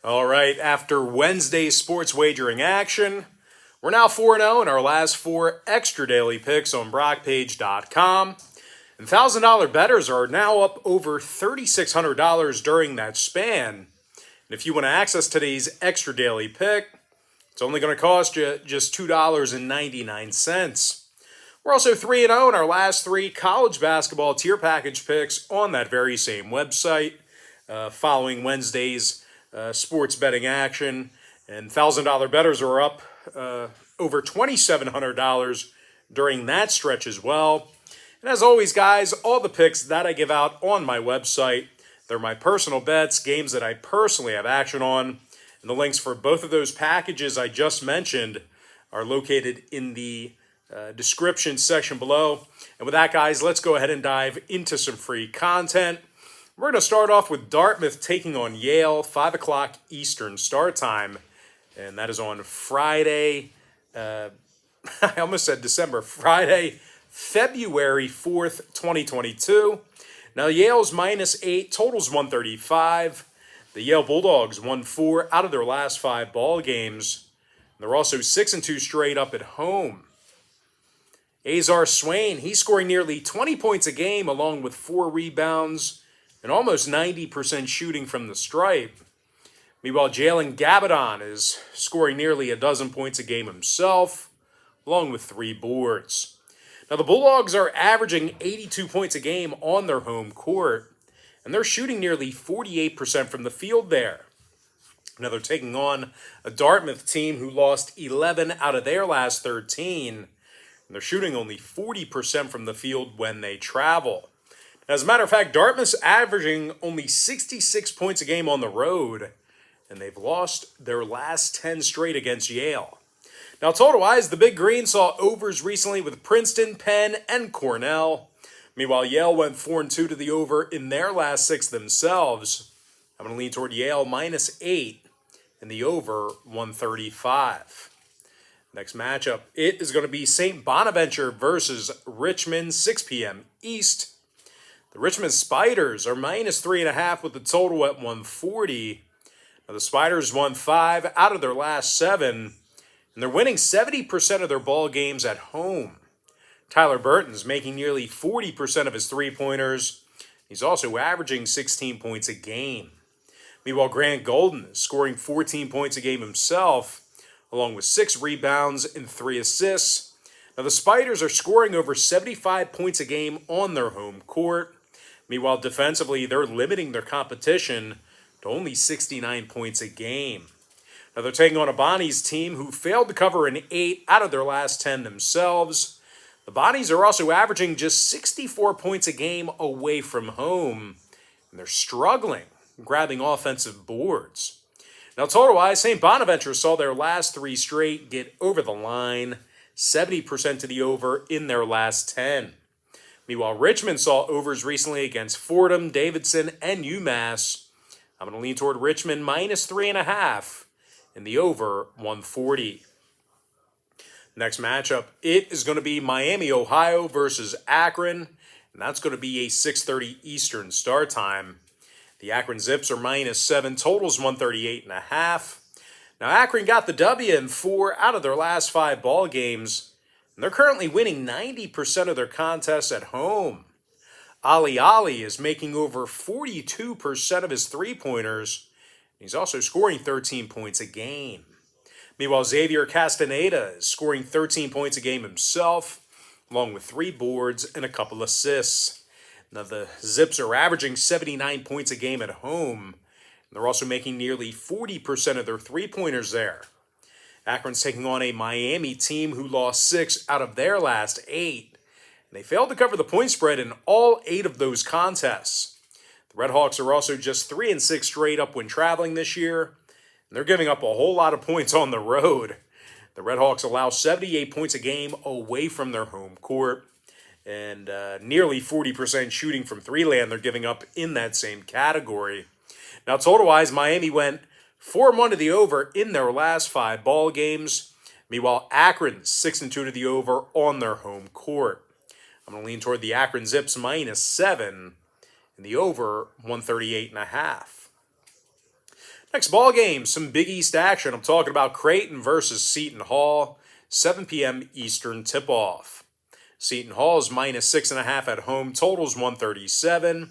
All right, after Wednesday's sports wagering action, we're now 4-0 in our last 4 extra daily picks on BrockPage.com. And $1,000 bettors are now up over $3,600 during that span. And if you want to access today's extra daily pick, it's only going to cost you just $2.99. We're also 3-0 in our last 3 college basketball tier package picks on that very same website following Wednesday's sports betting action. And $1,000 bettors are up over $2,700 during that stretch as well. And as always, guys, all the picks that I give out on my website, they're my personal bets, games that I personally have action on. And the links for both of those packages I just mentioned are located in the description section below. And with that, guys, let's go ahead and dive into some free content. We're going to start off with Dartmouth taking on Yale, 5 o'clock Eastern start time. And that is on Friday, I almost said December, Friday, February 4th, 2022. Now, Yale's -8, totals 135. The Yale Bulldogs won 4 out of their last 5 ball games. They're also 6-2 straight up at home. Azar Swain, he's scoring nearly 20 points a game along with 4 rebounds and almost 90% shooting from the stripe. Meanwhile, Jalen Gabadon is scoring nearly a dozen points a game himself, along with 3 boards. Now, the Bulldogs are averaging 82 points a game on their home court, and they're shooting nearly 48% from the field there. Now, they're taking on a Dartmouth team who lost 11 out of their last 13, and they're shooting only 40% from the field when they travel. As a matter of fact, Dartmouth's averaging only 66 points a game on the road, and they've lost their last 10 straight against Yale. Now, total-wise, the Big Green saw overs recently with Princeton, Penn, and Cornell. Meanwhile, Yale went 4-2 to the over in their last 6 themselves. I'm going to lean toward Yale -8 and the over 135. Next matchup, it is going to be St. Bonaventure versus Richmond, 6 p.m. East. The Richmond Spiders are -3.5 with the total at 140. Now, the Spiders won 5 out of their last 7, and they're winning 70% of their ball games at home. Tyler Burton's making nearly 40% of his three-pointers. He's also averaging 16 points a game. Meanwhile, Grant Golden is scoring 14 points a game himself, along with 6 rebounds and 3 assists. Now, the Spiders are scoring over 75 points a game on their home court. Meanwhile, defensively, they're limiting their competition to only 69 points a game. Now, they're taking on a Bonnie's team who failed to cover an 8 out of their last 10 themselves. The Bonnies are also averaging just 64 points a game away from home, and they're struggling grabbing offensive boards. Now, total-wise, St. Bonaventure saw their last 3 straight get over the line, 70% to the over in their last 10. Meanwhile, Richmond saw overs recently against Fordham, Davidson, and UMass. I'm going to lean toward Richmond -3.5 and the over 140. Next matchup, it is going to be Miami, Ohio versus Akron, and that's going to be a 6:30 Eastern start time. The Akron Zips are -7, totals 138.5. Now, Akron got the W in 4 out of their last 5 ball games, and they're currently winning 90% of their contests at home. Ali is making over 42% of his three-pointers. He's also scoring 13 points a game. Meanwhile, Xavier Castaneda is scoring 13 points a game himself, along with 3 boards and a couple assists. Now, the Zips are averaging 79 points a game at home. And they're also making nearly 40% of their three-pointers there. Akron's taking on a Miami team who lost 6 out of their last 8. And they failed to cover the point spread in all 8 of those contests. The Redhawks are also just 3-6 straight up when traveling this year. And they're giving up a whole lot of points on the road. The Redhawks allow 78 points a game away from their home court. And nearly 40% shooting from 3-land they're giving up in that same category. Now, total-wise, Miami went 4-1 to the over in their last 5 ball games. Meanwhile, Akron 6-2 to the over on their home court. I'm going to lean toward the Akron Zips -7 and the over 138.5. Next ball game, some Big East action. I'm talking about Creighton versus Seton Hall, 7 p.m. Eastern tip-off. Seton Hall is -6.5 at home, totals 137.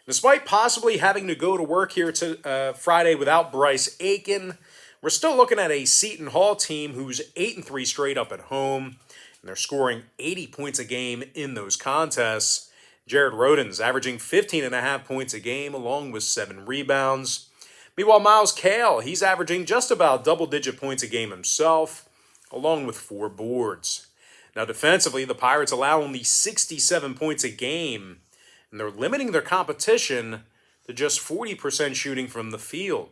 Despite possibly having to go to work here to Friday without Bryce Aiken, we're still looking at a Seton Hall team who's 8-3 straight up at home, and they're scoring 80 points a game in those contests. Jared Rhoden's averaging 15.5 points a game, along with 7 rebounds. Meanwhile, Miles Cale, he's averaging just about double-digit points a game himself, along with 4 boards. Now, defensively, the Pirates allow only 67 points a game, and they're limiting their competition to just 40% shooting from the field.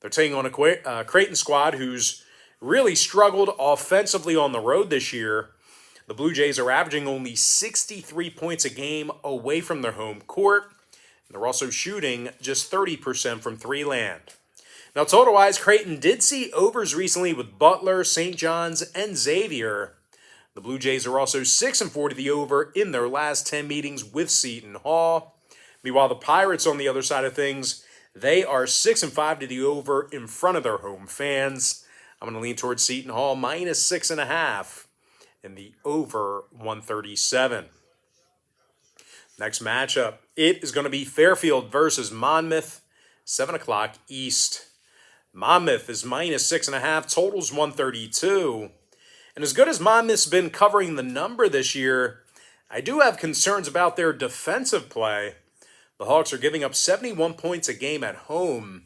They're taking on a Creighton squad who's really struggled offensively on the road this year. The Blue Jays are averaging only 63 points a game away from their home court. They're also shooting just 30% from three-land. Now, total-wise, Creighton did see overs recently with Butler, St. John's, and Xavier. The Blue Jays are also 6-4 to the over in their last 10 meetings with Seton Hall. Meanwhile, the Pirates, on the other side of things, they are 6-5 to the over in front of their home fans. I'm going to lean towards Seton Hall -6.5 and the over 137. Next matchup, it is going to be Fairfield versus Monmouth, 7 o'clock East. Monmouth is -6.5, totals 132. And as good as Monmouth's been covering the number this year, I do have concerns about their defensive play. The Hawks are giving up 71 points a game at home,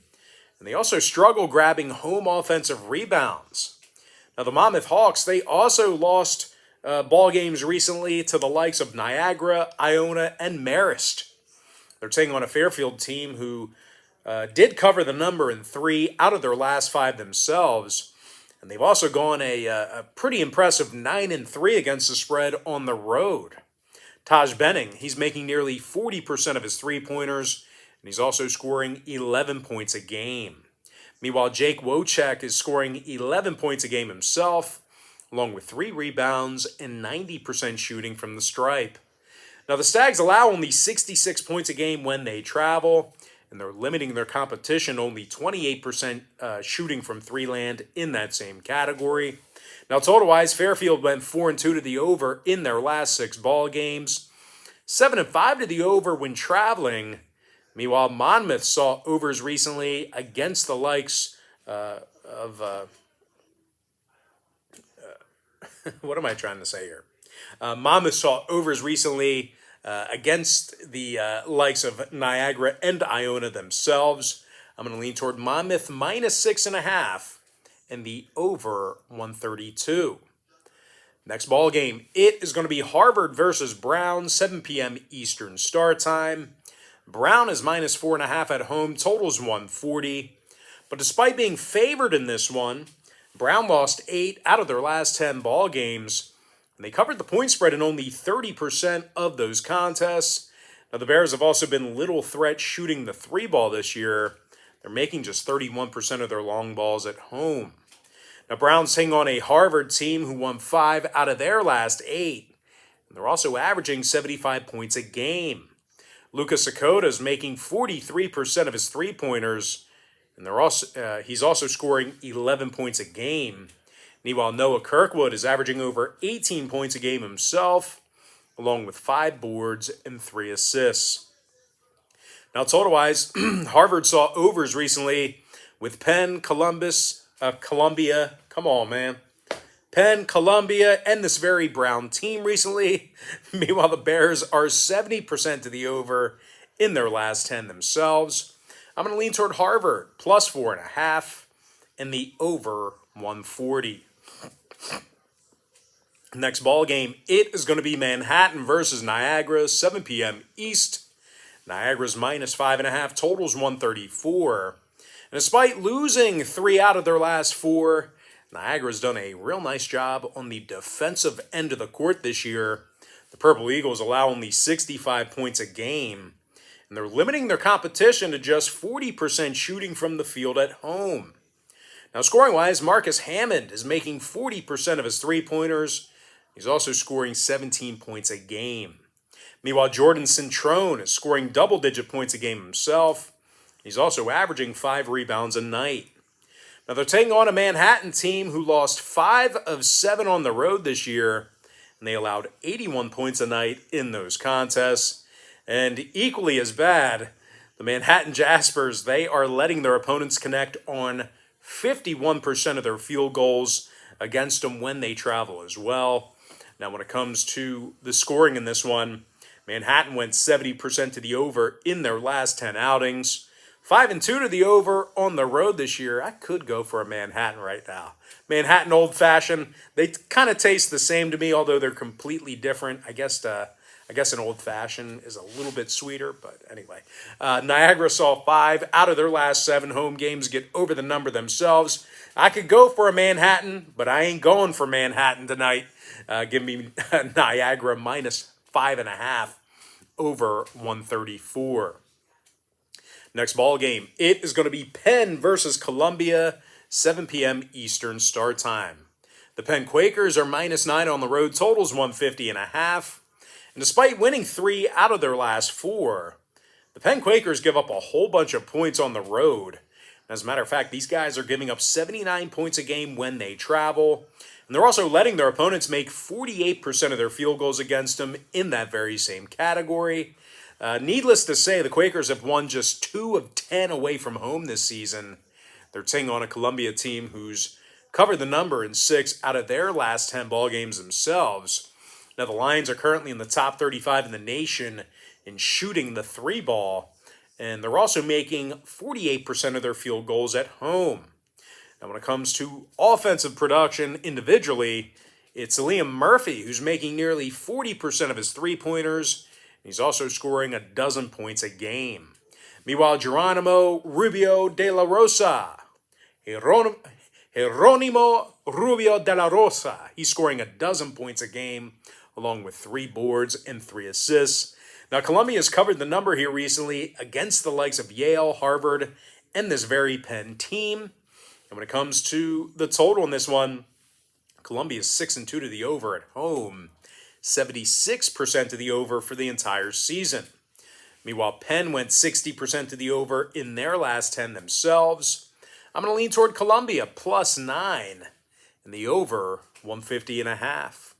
and they also struggle grabbing home offensive rebounds. Now, the Monmouth Hawks, they also lost ball games recently to the likes of Niagara, Iona, and Marist. They're taking on a Fairfield team who did cover the number in 3 out of their last 5 themselves. And they've also gone a pretty impressive 9-3 against the spread on the road. Taj Benning, he's making nearly 40% of his three-pointers, and he's also scoring 11 points a game. Meanwhile, Jake Wojcik is scoring 11 points a game himself, along with 3 rebounds and 90% shooting from the stripe. Now, the Stags allow only 66 points a game when they travel, and they're limiting their competition only 28% shooting from three-land in that same category. Now, total-wise, Fairfield went 4-2 to the over in their last 6 ball games, 7-5 to the over when traveling. Meanwhile, Monmouth saw overs recently against the likes of what am I trying to say here? Monmouth saw overs recently against the likes of Niagara and Iona themselves. I'm going to lean toward Monmouth -6.5 and the over 132. Next ball game, it is going to be Harvard versus Brown, 7 p.m. Eastern start time. Brown is -4.5 at home, totals 140. But despite being favored in this one, Brown lost 8 out of their last 10 ball games, and they covered the point spread in only 30% of those contests. Now, the Bears have also been little threat shooting the 3-ball this year. They're making just 31% of their long balls at home. Now, Brown's taking on a Harvard team who won 5 out of their last 8, and they're also averaging 75 points a game. Lucas Sakota is making 43% of his three-pointers, and he's also scoring 11 points a game. Meanwhile, Noah Kirkwood is averaging over 18 points a game himself, along with 5 boards and 3 assists. Now, total-wise, Harvard saw overs recently with Penn, Columbia, come on, man. Penn, Columbia, and this very Brown team recently. Meanwhile, the Bears are 70% to the over in their last 10 themselves. I'm going to lean toward Harvard, +4.5, and the over 140. Next ball game, it is going to be Manhattan versus Niagara, 7 p.m. East. Niagara's -5.5, totals 134. And despite losing 3 out of their last 4, Niagara's done a real nice job on the defensive end of the court this year. The Purple Eagles allow only 65 points a game, and they're limiting their competition to just 40% shooting from the field at home. Now, scoring-wise, Marcus Hammond is making 40% of his three-pointers. He's also scoring 17 points a game. Meanwhile, Jordan Cintrone is scoring double-digit points a game himself, He's also averaging 5 rebounds a night. Now they're taking on a Manhattan team who lost 5 of 7 on the road this year, and they allowed 81 points a night in those contests. And equally as bad, the Manhattan Jaspers, they are letting their opponents connect on 51% of their field goals against them when they travel as well. Now when it comes to the scoring in this one, Manhattan went 70% to the over in their last 10 outings. 5-2 to the over on the road this year. I could go for a Manhattan right now. Manhattan Old Fashioned. They kind of taste the same to me, although they're completely different. I guess an Old Fashioned is a little bit sweeter, but anyway. Niagara saw 5 out of their last 7 home games get over the number themselves. I could go for a Manhattan, but I ain't going for Manhattan tonight. Give me Niagara minus 5.5 over 134. Next ball game, it is going to be Penn versus Columbia, 7 p.m. Eastern start time. The Penn Quakers are minus 9 on the road, totals 150.5. And despite winning 3 out of their last 4, the Penn Quakers give up a whole bunch of points on the road. As a matter of fact, these guys are giving up 79 points a game when they travel. And they're also letting their opponents make 48% of their field goals against them in that very same category. Needless to say, the Quakers have won just 2 of 10 away from home this season. They're taking on a Columbia team who's covered the number in 6 out of their last 10 ball games themselves. Now, the Lions are currently in the top 35 in the nation in shooting the 3 ball, and they're also making 48% of their field goals at home. Now, when it comes to offensive production individually, it's Liam Murphy who's making nearly 40% of his 3-pointers. He's also scoring 12 points a game. Meanwhile, Geronimo Rubio de la Rosa, Jeronimo Rubio de la Rosa, he's scoring 12 points a game, along with 3 boards and 3 assists. Now, Columbia has covered the number here recently against the likes of Yale, Harvard, and this very Penn team. And when it comes to the total in this one, Columbia is 6-2 to the over at home. 76% to the over for the entire season. Meanwhile, Penn went 60% to the over in their last 10 themselves. I'm going to lean toward Columbia, plus 9, and the over 150.5.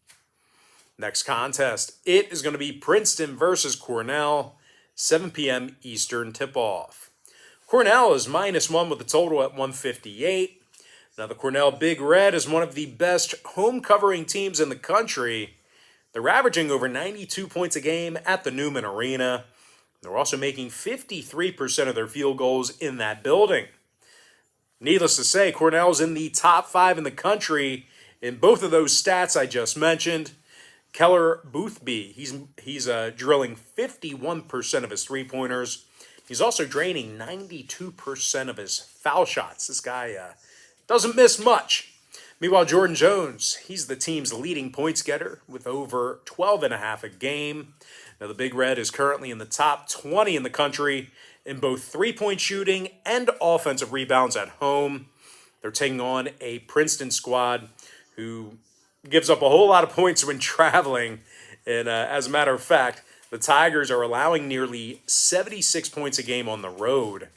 Next contest, it is going to be Princeton versus Cornell, 7 p.m. Eastern tip-off. Cornell is minus 1 with the total at 158. Now, the Cornell Big Red is one of the best home covering teams in the country. They're averaging over 92 points a game at the Newman Arena. They're also making 53% of their field goals in that building. Needless to say, Cornell's in the top 5 in the country in both of those stats I just mentioned. Keller Boothby, he's drilling 51% of his 3-pointers. He's also draining 92% of his foul shots. This guy doesn't miss much. Meanwhile, Jordan Jones, he's the team's leading points getter with over 12.5 a game. Now, the Big Red is currently in the top 20 in the country in both 3-point shooting and offensive rebounds at home. They're taking on a Princeton squad who gives up a whole lot of points when traveling. And as a matter of fact, the Tigers are allowing nearly 76 points a game on the road.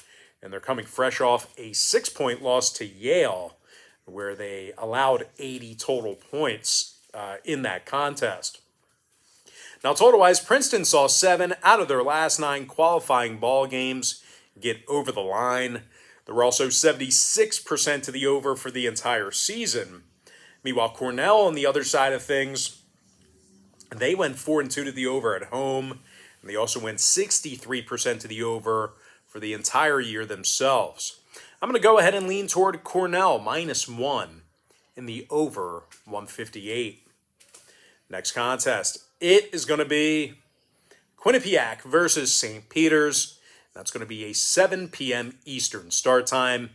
And they're coming fresh off a 6-point loss to Yale, where they allowed 80 total points in that contest. Now, total-wise, Princeton saw 7 out of their last 9 qualifying ball games get over the line. They were also 76% to the over for the entire season. Meanwhile, Cornell, on the other side of things, they went 4-2 to the over at home, and they also went 63% to the over for the entire year themselves. I'm going to go ahead and lean toward Cornell, minus 1, in the over 158. Next contest, it is going to be Quinnipiac versus St. Peter's. That's going to be a 7 p.m. Eastern start time.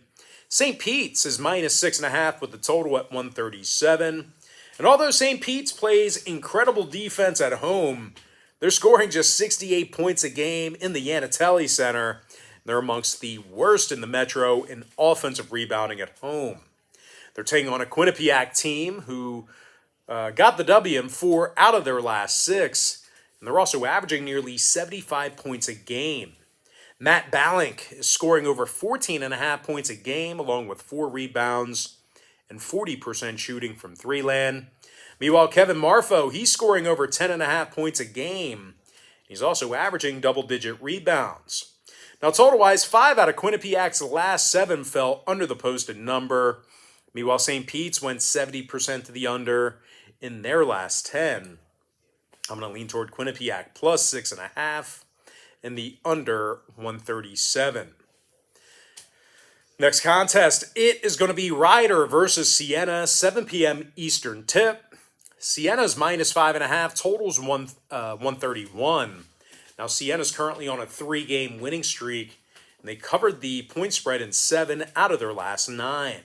St. Pete's is minus 6.5 with the total at 137. And although St. Pete's plays incredible defense at home, they're scoring just 68 points a game in the Yanatelli Center. They're amongst the worst in the Metro in offensive rebounding at home. They're taking on a Quinnipiac team who got the W in 4 out of their last 6, and they're also averaging nearly 75 points a game. Matt Balink is scoring over 14.5 points a game, along with 4 rebounds and 40% shooting from three-land. Meanwhile, Kevin Marfo, he's scoring over 10.5 points a game. He's also averaging double-digit rebounds. Now, total-wise, 5 out of Quinnipiac's last 7 fell under the posted number. Meanwhile, St. Pete's went 70% to the under in their last 10. I'm going to lean toward Quinnipiac plus 6.5 and the under 137. Next contest, it is going to be Rhode versus Siena, 7 p.m. Eastern tip. Siena's minus 5.5, totals 131. Now, Siena's currently on a 3-game winning streak, and they covered the point spread in 7 out of their last 9.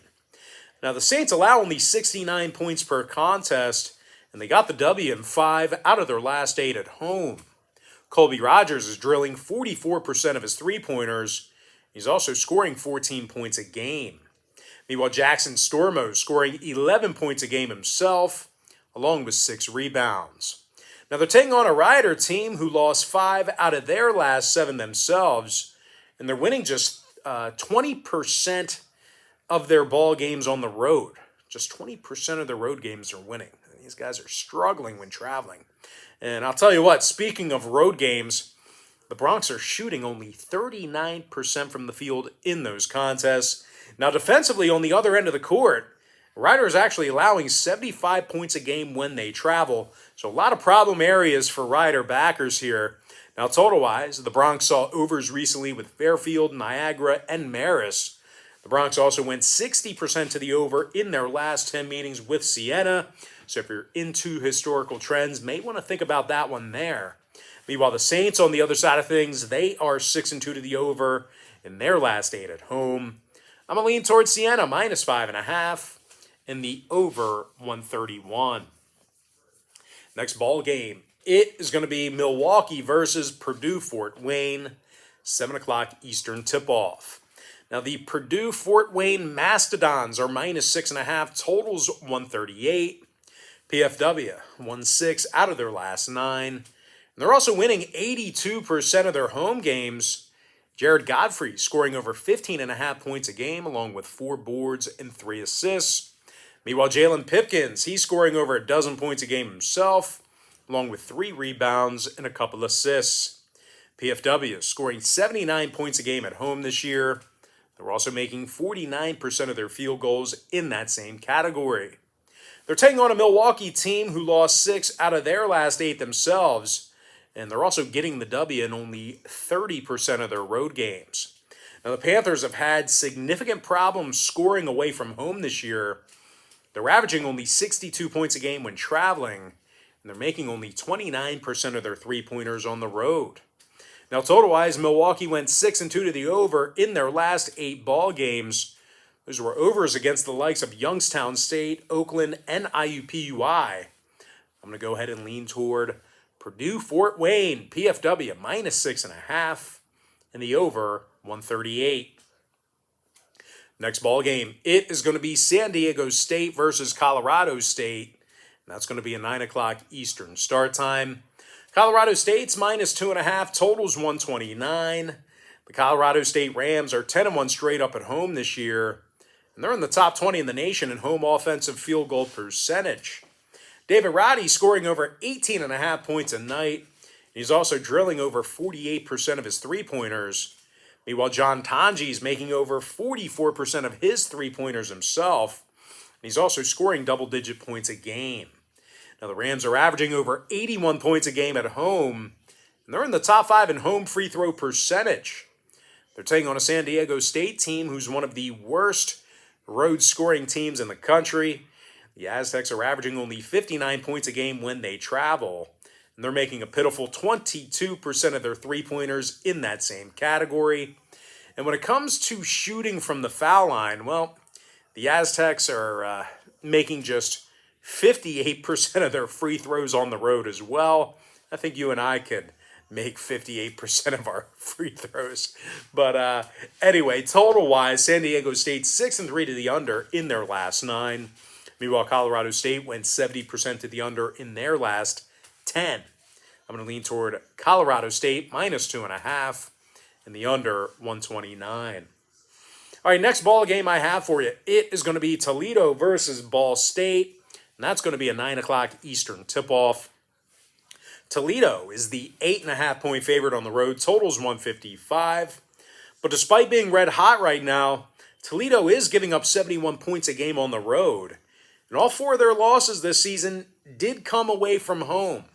Now, the Saints allow only 69 points per contest, and they got the W in 5 out of their last 8 at home. Colby Rogers is drilling 44% of his three-pointers. He's also scoring 14 points a game. Meanwhile, Jackson Stormo scoring 11 points a game himself, along with 6 rebounds. Now, they're taking on a Rhode team who lost 5 out of their last 7 themselves, and they're winning just 20% of their ball games on the road. Just 20% of their road games are winning. These guys are struggling when traveling. And I'll tell you what, speaking of road games, the Broncs are shooting only 39% from the field in those contests. Now, defensively, on the other end of the court, Rhode is actually allowing 75 points a game when they travel. So a lot of problem areas for Rhode backers here. Now, total-wise, the Broncs saw overs recently with Fairfield, Niagara, and Marist. The Broncs also went 60% to the over in their last 10 meetings with Siena. So if you're into historical trends, may want to think about that one there. Meanwhile, the Saints, on the other side of things, they are 6-2 to the over in their last 8 at home. I'm going to lean towards Siena, minus 5.5, and the over 131. Next ball game, it is going to be Milwaukee versus Purdue-Fort Wayne, 7 o'clock Eastern tip-off. Now, the Purdue-Fort Wayne Mastodons are minus 6.5, totals 138. PFW won 6 out of their last 9. And they're also winning 82% of their home games. Jared Godfrey scoring over 15.5 points a game, along with 4 boards and 3 assists. Meanwhile, Jalen Pipkins, he's scoring over 12 points a game himself, along with 3 rebounds and a couple assists. PFW scoring 79 points a game at home this year. They're also making 49% of their field goals in that same category. They're taking on a Milwaukee team who lost 6 out of their last 8 themselves, and they're also getting the W in only 30% of their road games. Now, the Panthers have had significant problems scoring away from home this year. They're averaging only 62 points a game when traveling, and they're making only 29% of their three-pointers on the road. Now, total-wise, Milwaukee went 6-2 to the over in their last 8 ball games. Those were overs against the likes of Youngstown State, Oakland, and IUPUI. I'm going to go ahead and lean toward Purdue-Fort Wayne, PFW, minus 6.5, and the over 138. Next ball game, it is going to be San Diego State versus Colorado State. And that's going to be a 9 o'clock Eastern start time. Colorado State's minus 2.5, totals 129. The Colorado State Rams are 10-1 straight up at home this year, and they're in the top 20 in the nation in home offensive field goal percentage. David Roddy scoring over 18.5 points a night. He's also drilling over 48% of his three-pointers. Meanwhile, John Tanji is making over 44% of his three-pointers himself. And he's also scoring double-digit points a game. Now, the Rams are averaging over 81 points a game at home, and they're in the top 5 in home free throw percentage. They're taking on a San Diego State team who's one of the worst road scoring teams in the country. The Aztecs are averaging only 59 points a game when they travel, and they're making a pitiful 22% of their three-pointers in that same category. And when it comes to shooting from the foul line, well, the Aztecs are making just 58% of their free throws on the road as well. I think you and I could make 58% of our free throws. But anyway, total-wise, San Diego State 6-3 to the under in their last 9. Meanwhile, Colorado State went 70% to the under in their last 10. I'm going to lean toward Colorado State minus 2.5 and the under 129. All right, next ball game I have for you. It is going to be Toledo versus Ball State, and that's going to be a 9 o'clock Eastern tip-off. Toledo is the 8.5-point favorite on the road. Total's 155. But despite being red hot right now, Toledo is giving up 71 points a game on the road. And all 4 of their losses this season did come away from home.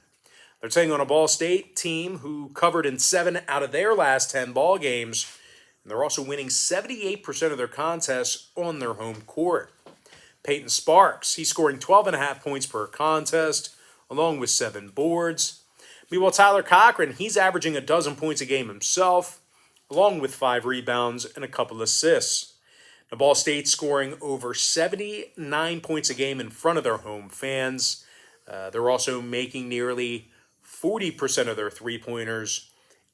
They're taking on a Ball State team who covered in 7 out of their last 10 ball games. And they're also winning 78% of their contests on their home court. Peyton Sparks, he's scoring 12.5 points per contest, along with 7 boards. Meanwhile, Tyler Cochran, he's averaging a dozen points a game himself, along with 5 rebounds and a couple assists. The Ball State scoring over 79 points a game in front of their home fans. They're also making nearly 40% of their three-pointers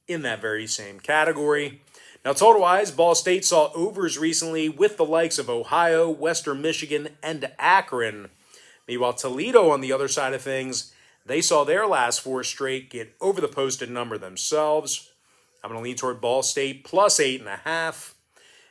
in that very same category. Now, total-wise, Ball State saw overs recently with the likes of Ohio, Western Michigan, and Akron. Meanwhile, Toledo, on the other side of things, they saw their last 4 straight get over the posted number themselves. I'm going to lean toward Ball State plus 8.5.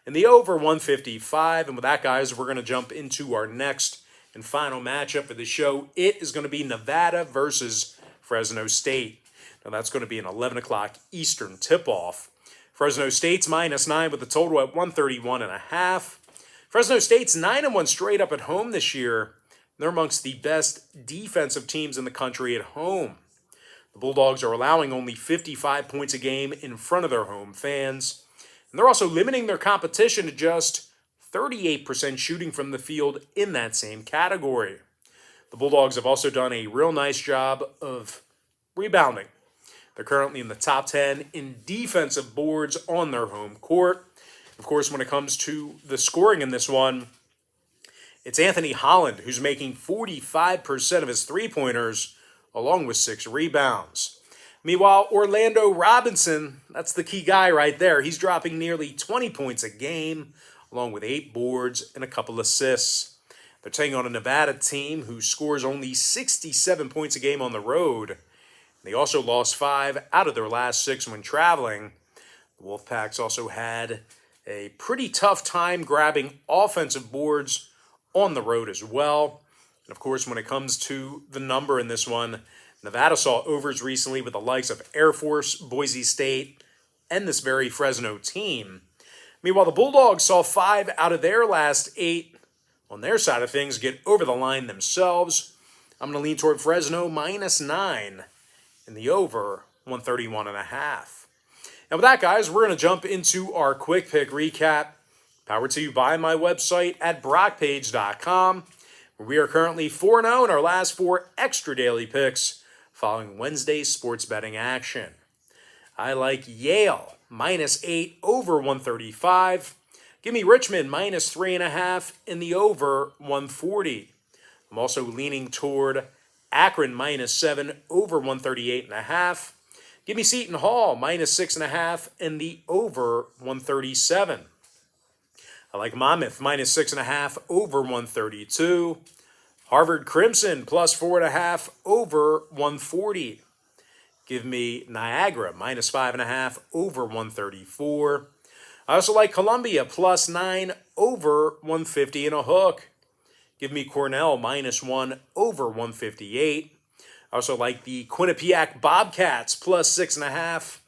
And the over 155. And with that, guys, we're going to jump into our next and final matchup for the show. It is going to be Nevada versus Fresno State. Now, that's going to be an 11 o'clock Eastern tip-off. Fresno State's -9 with the total at 131.5. Fresno State's 9-1 straight up at home this year. They're amongst the best defensive teams in the country at home. The Bulldogs are allowing only 55 points a game in front of their home fans. And they're also limiting their competition to just 38% shooting from the field in that same category. The Bulldogs have also done a real nice job of rebounding. They're currently in the top 10 in defensive boards on their home court. Of course, when it comes to the scoring in this one, it's Anthony Holland who's making 45% of his three-pointers, along with 6 rebounds. Meanwhile, Orlando Robinson, that's the key guy right there. He's dropping nearly 20 points a game, along with 8 boards and a couple assists. They're taking on a Nevada team who scores only 67 points a game on the road. They also lost 5 out of their last 6 when traveling. The Wolfpacks also had a pretty tough time grabbing offensive boards on the road as well. And of course, when it comes to the number in this one, Nevada saw overs recently with the likes of Air Force, Boise State, and this very Fresno team. Meanwhile, the Bulldogs saw 5 out of their last 8 on their side of things get over the line themselves. I'm going to lean toward Fresno -9 in the over 131.5. And with that, guys, we're going to jump into our quick pick recap, powered to you by my website at brockpage.com, where we are currently 4-0 in our last 4 extra daily picks following Wednesday's sports betting action. I like Yale -8 over 135. Give me Richmond -3.5 in the over 140. I'm also leaning toward Akron -7 over 138.5. Give me Seton Hall -6.5 in the over 137. I like Monmouth -6.5 over 132. Harvard Crimson +4.5 over 140. Give me Niagara -5.5 over 134. I also like Columbia +9 over 150 and a hook. Give me Cornell -1 over 158. I also like the Quinnipiac Bobcats +6.5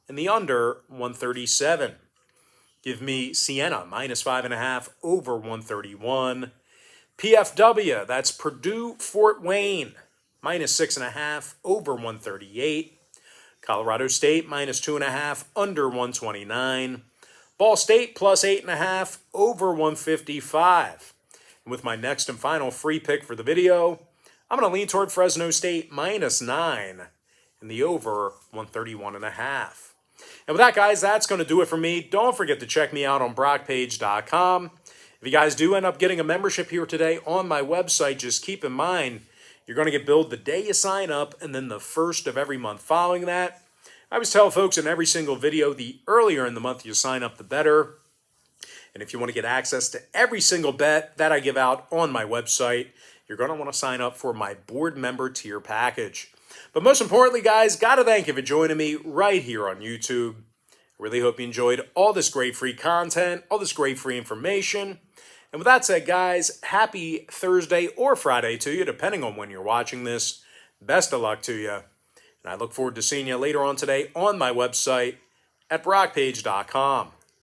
and the under 137. Give me Siena -5.5 over 131. PFW, that's Purdue Fort Wayne, -6.5 over 138. Colorado State -2.5 under 129. Ball State +8.5 over 155. And with my next and final free pick for the video, I'm going to lean toward Fresno State -9 in the over 131.5. And with that, guys, that's going to do it for me. Don't forget to check me out on brockpage.com. If you guys do end up getting a membership here today on my website, just keep in mind you're going to get billed the day you sign up and then the first of every month following that. I always tell folks in every single video, the earlier in the month you sign up, the better. And if you want to get access to every single bet that I give out on my website, you're going to want to sign up for my board member tier package. But most importantly, guys, got to thank you for joining me right here on YouTube. I really hope you enjoyed all this great free content, all this great free information. And with that said, guys, happy Thursday or Friday to you, depending on when you're watching this. Best of luck to you. And I look forward to seeing you later on today on my website at brockpage.com.